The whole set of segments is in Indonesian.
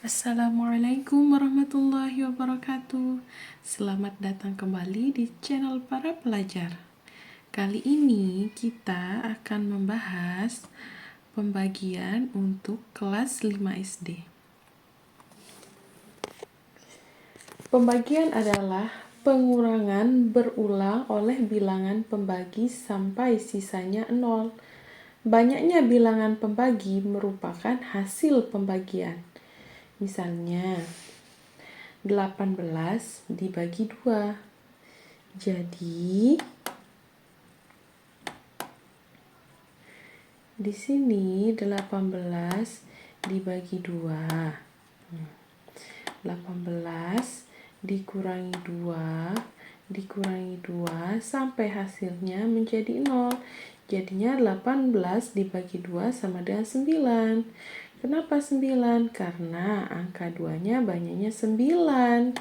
Assalamualaikum warahmatullahi wabarakatuh. Selamat datang kembali di channel para pelajar. Kali ini kita akan membahas pembagian untuk kelas 5 SD. Pembagian adalah pengurangan berulang oleh bilangan pembagi sampai sisanya 0. Banyaknya bilangan pembagi merupakan hasil pembagian. Misalnya, 18 dibagi 2. Jadi, di sini 18 dibagi 2. 18 dikurangi 2, dikurangi 2 sampai hasilnya menjadi 0. Jadinya 18 dibagi 2 sama dengan 9. Kenapa 9? Karena angka 2-nya banyaknya 9.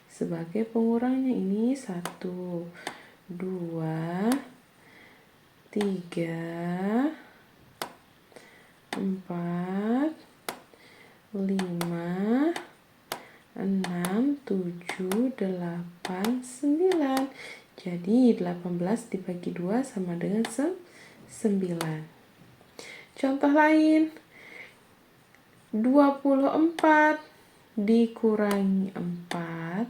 Sebagai pengurangnya ini 1, 2, 3, 4, 5, 6, 7, 8, 9. Jadi 18 dibagi 2 sama dengan 9. Contoh lain, 24 dikurangi 4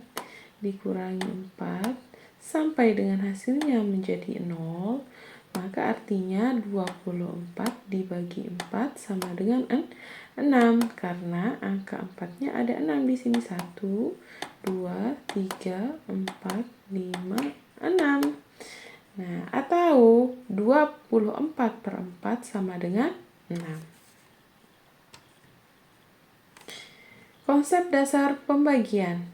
sampai dengan hasilnya menjadi 0, maka artinya 24 dibagi 4 sama dengan 6, karena angka 4-nya ada 6 di sini. 1, 2, 3, 4, 5, 6. Nah, atau 24/4 sama dengan 6. Konsep dasar pembagian.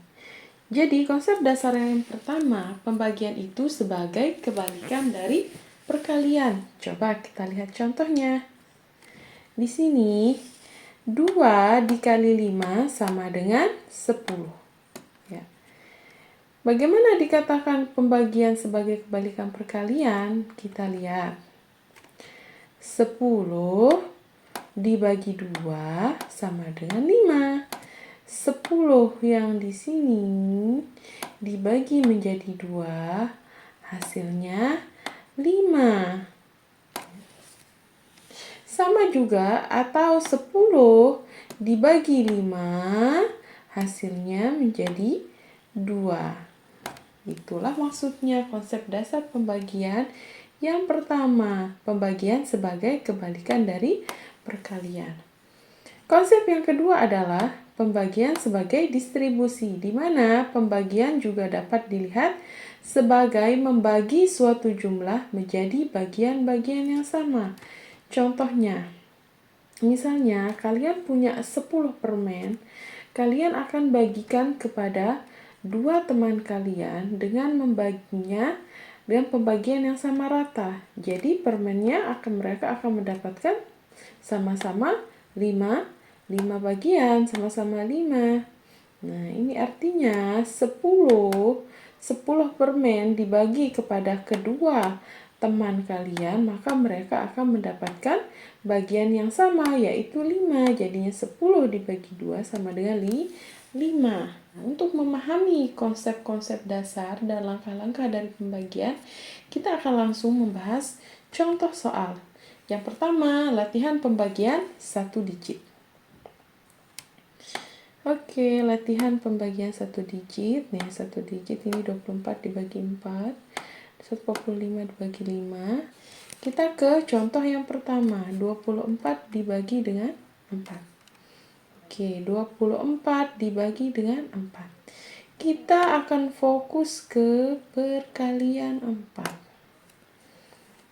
Jadi, konsep dasar yang pertama, pembagian itu sebagai kebalikan dari perkalian. Coba kita lihat contohnya. Di sini, 2 dikali 5 sama dengan 10. Ya. Bagaimana dikatakan pembagian sebagai kebalikan perkalian? Kita lihat. 10 dibagi 2 sama dengan 5. 10 yang di sini dibagi menjadi 2, hasilnya 5. Sama juga, atau 10 dibagi 5, hasilnya menjadi 2. Itulah maksudnya konsep dasar pembagian yang pertama, pembagian sebagai kebalikan dari perkalian. Konsep yang kedua adalah pembagian sebagai distribusi, di mana pembagian juga dapat dilihat sebagai membagi suatu jumlah menjadi bagian-bagian yang sama. Contohnya, misalnya kalian punya 10 permen, kalian akan bagikan kepada 2 teman kalian dengan membaginya dengan pembagian yang sama rata. Jadi permennya mereka akan mendapatkan sama-sama 5 bagian, sama-sama 5. Nah, ini artinya 10 permen dibagi kepada kedua teman kalian, maka mereka akan mendapatkan bagian yang sama, yaitu 5. Jadinya 10 dibagi 2 sama dengan 5. Nah, untuk memahami konsep-konsep dasar dan langkah-langkah dari pembagian, kita akan langsung membahas contoh soal. Yang pertama, latihan pembagian 1 digit. Oke, latihan pembagian 1 digit. Nih, 1 digit ini 24 dibagi 4. 145 dibagi 5. Kita ke contoh yang pertama, 24 dibagi dengan 4. Oke, 24 dibagi dengan 4. Kita akan fokus ke perkalian 4.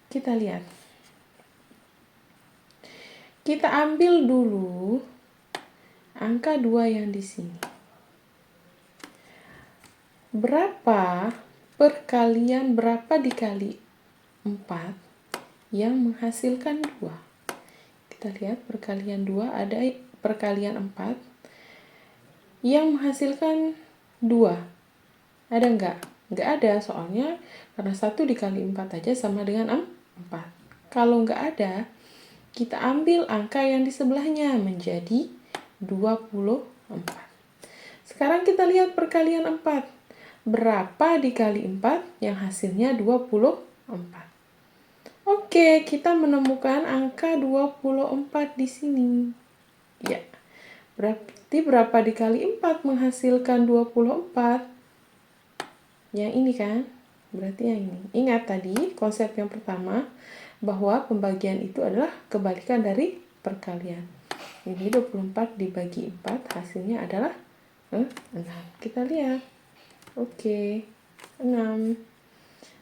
Kita lihat. Kita ambil dulu angka 2 yang di sini. Berapa dikali 4 yang menghasilkan 2? Kita lihat perkalian 2, ada perkalian 4 yang menghasilkan 2. Ada enggak? Enggak ada, soalnya karena 1 dikali 4 aja sama dengan 4. Kalau enggak ada, kita ambil angka yang di sebelahnya menjadi 24. Sekarang kita lihat perkalian 4. Berapa dikali 4 yang hasilnya 24? Oke, kita menemukan angka 24 di sini. Ya, berarti berapa dikali 4 menghasilkan 24? Yang ini kan? Berarti yang ini. Ingat tadi konsep yang pertama, bahwa pembagian itu adalah kebalikan dari perkalian. Jadi 24 dibagi 4 hasilnya adalah 6. Kita lihat. Oke, 6.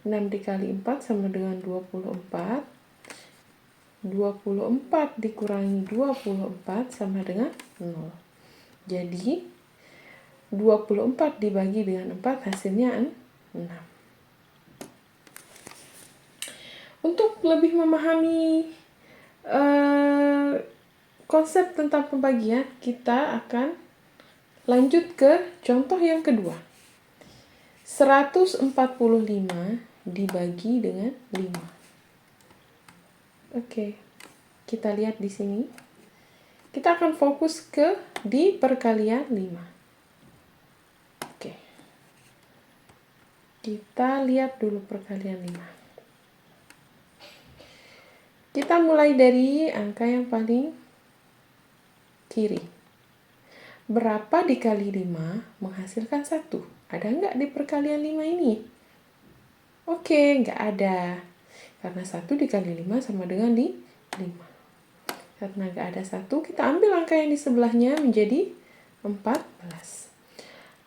6 dikali 4 sama dengan 24. 24 dikurangi 24 sama dengan 0. Jadi 24 dibagi dengan 4 hasilnya 6. Untuk lebih memahami konsep tentang pembagian, kita akan lanjut ke contoh yang kedua. 145 dibagi dengan 5. Oke, kita lihat di sini. Kita akan fokus di perkalian 5. Oke. Kita lihat dulu perkalian 5. Kita mulai dari angka yang paling kiri. Berapa dikali 5 menghasilkan 1? Ada nggak di perkalian 5 ini? Oke, nggak ada. Karena 1 dikali 5 sama dengan 5. Karena nggak ada 1, kita ambil angka yang di sebelahnya menjadi 14.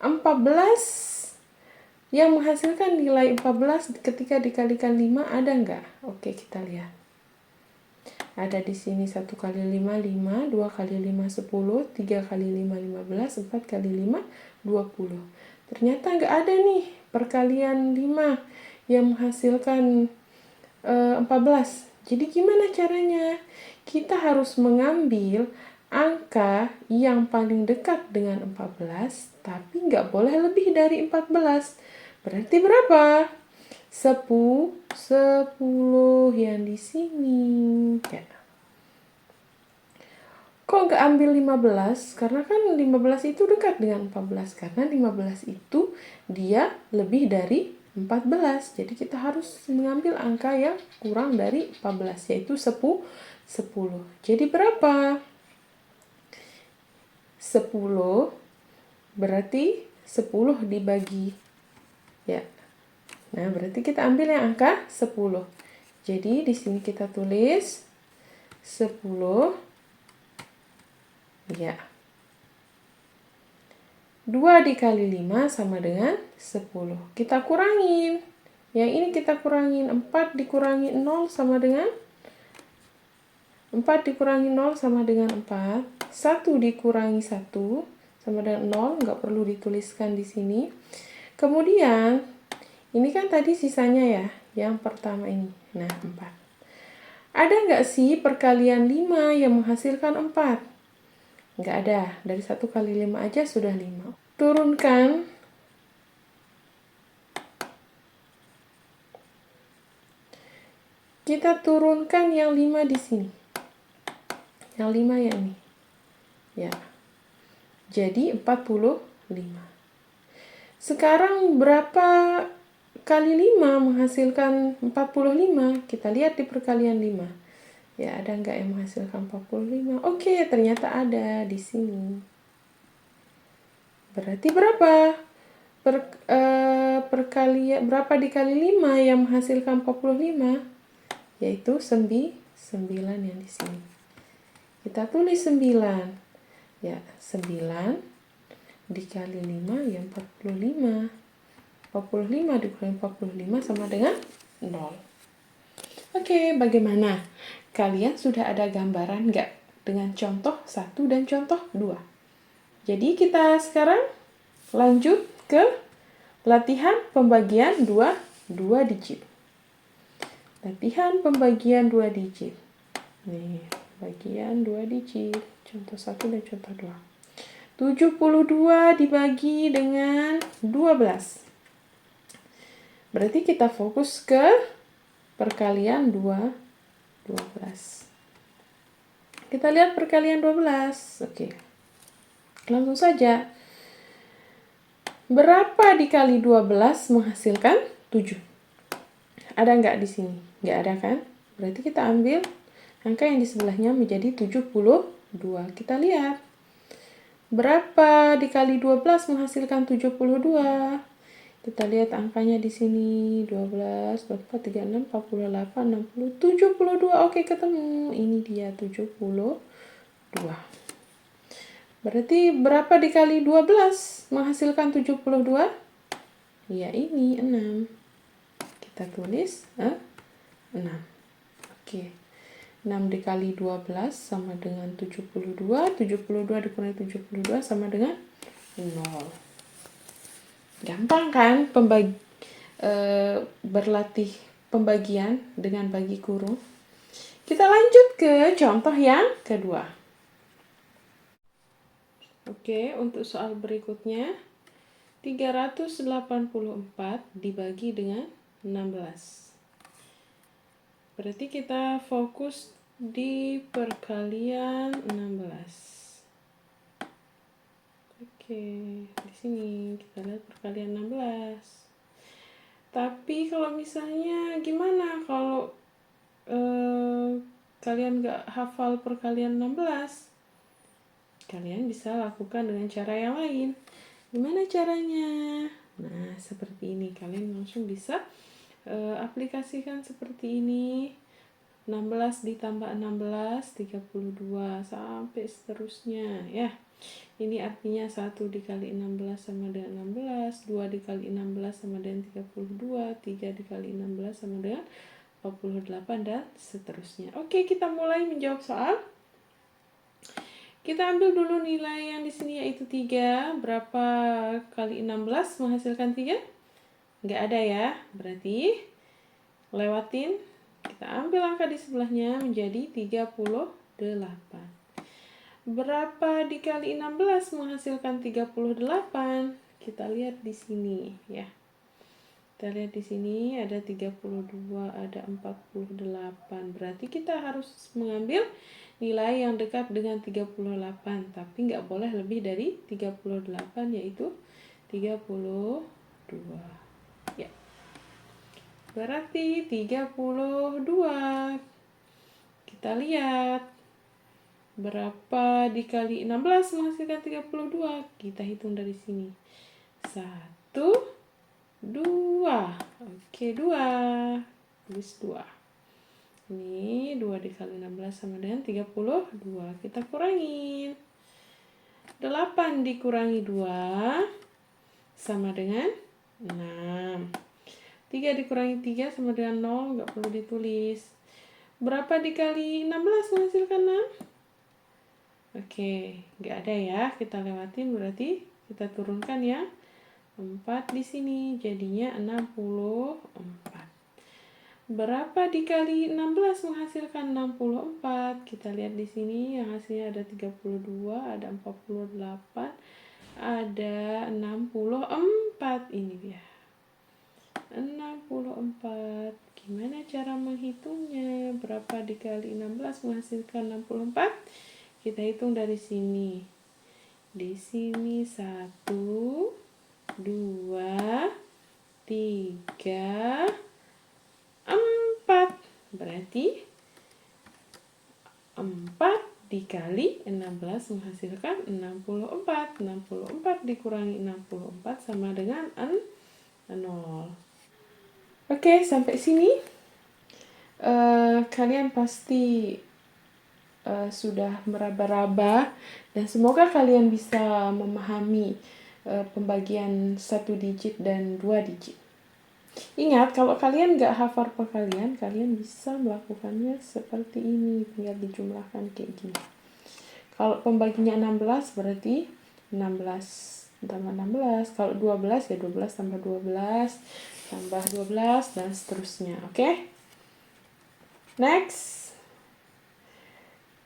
14 yang menghasilkan nilai 14 ketika dikalikan 5 ada nggak? Oke, kita lihat. Ada di sini 1 kali 5, 5, 2 kali 5, 10, 3 kali 5, 15, 4 kali 5, 20. Ternyata nggak ada nih perkalian 5 yang menghasilkan 14. Jadi gimana caranya? Kita harus mengambil angka yang paling dekat dengan 14, tapi nggak boleh lebih dari 14. Berarti berapa? 10 yang di sini. Ya. Kok nggak ambil 15? Karena kan 15 itu dekat dengan 14. Karena 15 itu dia lebih dari 14. Jadi kita harus mengambil angka yang kurang dari 14, yaitu 10. Jadi berapa? 10 berarti 10 dibagi. Ya. Nah, berarti kita ambil yang angka 10. Jadi di sini kita tulis 10. Ya. 2 dikali 5 sama dengan 10. Kita kurangin. Yang ini kita kurangin. 4 dikurangi 0 sama dengan 4 dikurangi 0 sama dengan 4. 1 dikurangi 1 sama dengan 0. Nggak perlu dituliskan di sini. Kemudian ini kan tadi sisanya ya, yang pertama ini. Nah, 4. Ada nggak sih perkalian 5 yang menghasilkan 4? Nggak ada. Dari 1 kali 5 aja sudah 5. Turunkan. Kita turunkan yang 5 di sini. Yang 5 yang ini. Ya. Jadi 45. Sekarang berapa kali 5 menghasilkan 45? Kita lihat di perkalian 5. Ya, ada nggak yang menghasilkan 45? Oke, ternyata ada di sini. Berarti berapa? Berapa dikali 5 yang menghasilkan 45? Yaitu 9 yang di sini. Kita tulis 9. Ya, 9 dikali 5 ya 45. 45 dikurangi 45 sama dengan 0. Oke, bagaimana? Kalian sudah ada gambaran nggak dengan contoh 1 dan contoh 2? Jadi kita sekarang lanjut ke latihan pembagian 2 digit. Latihan pembagian 2 digit. Nih, bagian 2 digit. Contoh 1 dan contoh 2. 72 dibagi dengan 12. Berarti kita fokus ke perkalian 12. Kita lihat perkalian 12. Oke. Langsung saja. Berapa dikali 12 menghasilkan 7? Ada nggak di sini? Nggak ada kan? Berarti kita ambil angka yang di sebelahnya menjadi 72. Kita lihat. Berapa dikali 12 menghasilkan 72? Kita lihat angkanya di sini. 12, 24, 36, 48, 60, 72. Oke, ketemu. Ini dia 72. Berarti berapa dikali 12 menghasilkan 72? Ya, ini 6. Kita tulis 6. Oke. 6 dikali 12 sama dengan 72. 72 dikurangi 72 sama dengan 0. Gampang kan berlatih pembagian dengan bagi kurung. Kita lanjut ke contoh yang kedua. Oke, untuk soal berikutnya 384 dibagi dengan 16. Berarti kita fokus di perkalian 16. Oke, di sini kita lihat perkalian 16. Tapi kalau misalnya gimana kalau kalian nggak hafal perkalian 16? Kalian bisa lakukan dengan cara yang lain. Gimana caranya? Nah, seperti ini. Kalian langsung bisa aplikasikan seperti ini. 16 ditambah 16, 32, sampai seterusnya. Ya, ini artinya 1 dikali 16 sama dengan 16, 2 dikali 16 sama dengan 32, 3 dikali 16 sama dengan 48, dan seterusnya. Oke, kita mulai menjawab soal. Kita ambil dulu nilai yang di sini yaitu 3. Berapa kali 16 menghasilkan 3? Nggak ada ya. Berarti lewatin. Kita ambil angka di sebelahnya menjadi 38. Berapa dikali 16 menghasilkan 38? Kita lihat di sini ya. Kita lihat di sini ada 32, ada 48. Berarti kita harus mengambil nilai yang dekat dengan 38, tapi nggak boleh lebih dari 38, yaitu 32. Ya. Berarti 32. Kita lihat. Berapa dikali 16 menghasilkan 32? Kita hitung dari sini. 1, 2. Oke, 2. Tulis 2. Ini 2 dikali 16 sama dengan 32. Kita kurangin. 8 dikurangi 2 sama dengan 6. 3 dikurangi 3 sama dengan 0. Nggak perlu ditulis. Berapa dikali 16 menghasilkan 6? Oke, nggak ada ya. Kita lewatin, berarti kita turunkan ya. 4 di sini. Jadinya 64. Berapa dikali 16 menghasilkan 64? Kita lihat di sini yang hasilnya ada 32, ada 48, ada 64. Ini dia. 64. Gimana cara menghitungnya? Berapa dikali 16 menghasilkan 64? Kita hitung dari sini. Di sini 1, 2, 3, 4. Berarti 4 dikali 16 menghasilkan 64. 64 dikurangi 64 sama dengan 0. Oke, sampai sini kalian pasti sudah meraba-raba, dan semoga kalian bisa memahami pembagian 1 digit dan 2 digit. Ingat, kalau kalian nggak hafal perkalian, kalian bisa melakukannya seperti ini. Tinggal dijumlahkan kayak gini. Kalau pembaginya 16, berarti 16 tambah 16. Kalau 12, ya 12 tambah 12, tambah 12, dan seterusnya. Oke? Next.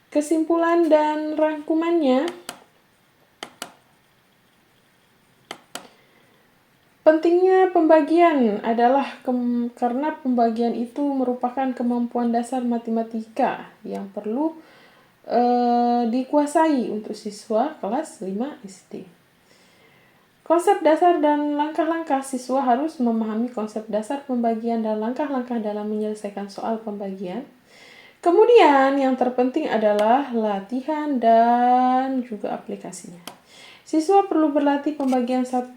Kesimpulan dan rangkumannya. Pentingnya pembagian adalah karena pembagian itu merupakan kemampuan dasar matematika yang perlu dikuasai untuk siswa kelas 5 SD. Konsep dasar dan langkah-langkah. Siswa harus memahami konsep dasar pembagian dan langkah-langkah dalam menyelesaikan soal pembagian. Kemudian yang terpenting adalah latihan dan juga aplikasinya. Siswa perlu berlatih pembagian 1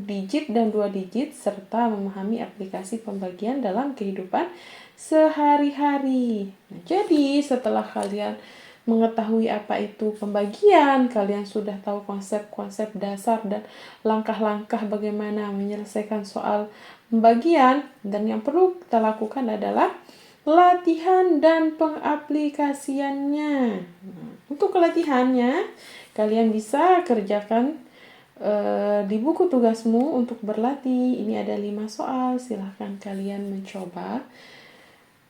digit dan 2 digit serta memahami aplikasi pembagian dalam kehidupan sehari-hari. Nah, jadi setelah kalian mengetahui apa itu pembagian, kalian sudah tahu konsep-konsep dasar dan langkah-langkah bagaimana menyelesaikan soal pembagian, dan yang perlu kita lakukan adalah latihan dan pengaplikasiannya. Untuk latihannya, kalian bisa kerjakan di buku tugasmu untuk berlatih. Ini ada 5 soal, silahkan kalian mencoba.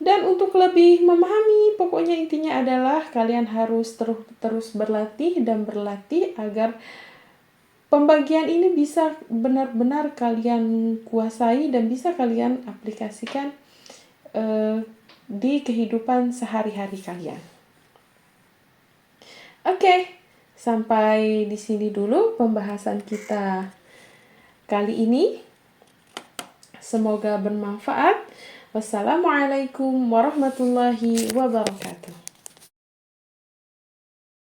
Dan untuk lebih memahami, pokoknya intinya adalah kalian harus terus berlatih dan berlatih agar pembagian ini bisa benar-benar kalian kuasai dan bisa kalian aplikasikan di kehidupan sehari-hari kalian. Oke, sampai di sini dulu pembahasan kita kali ini. Semoga bermanfaat. Wassalamualaikum warahmatullahi wabarakatuh.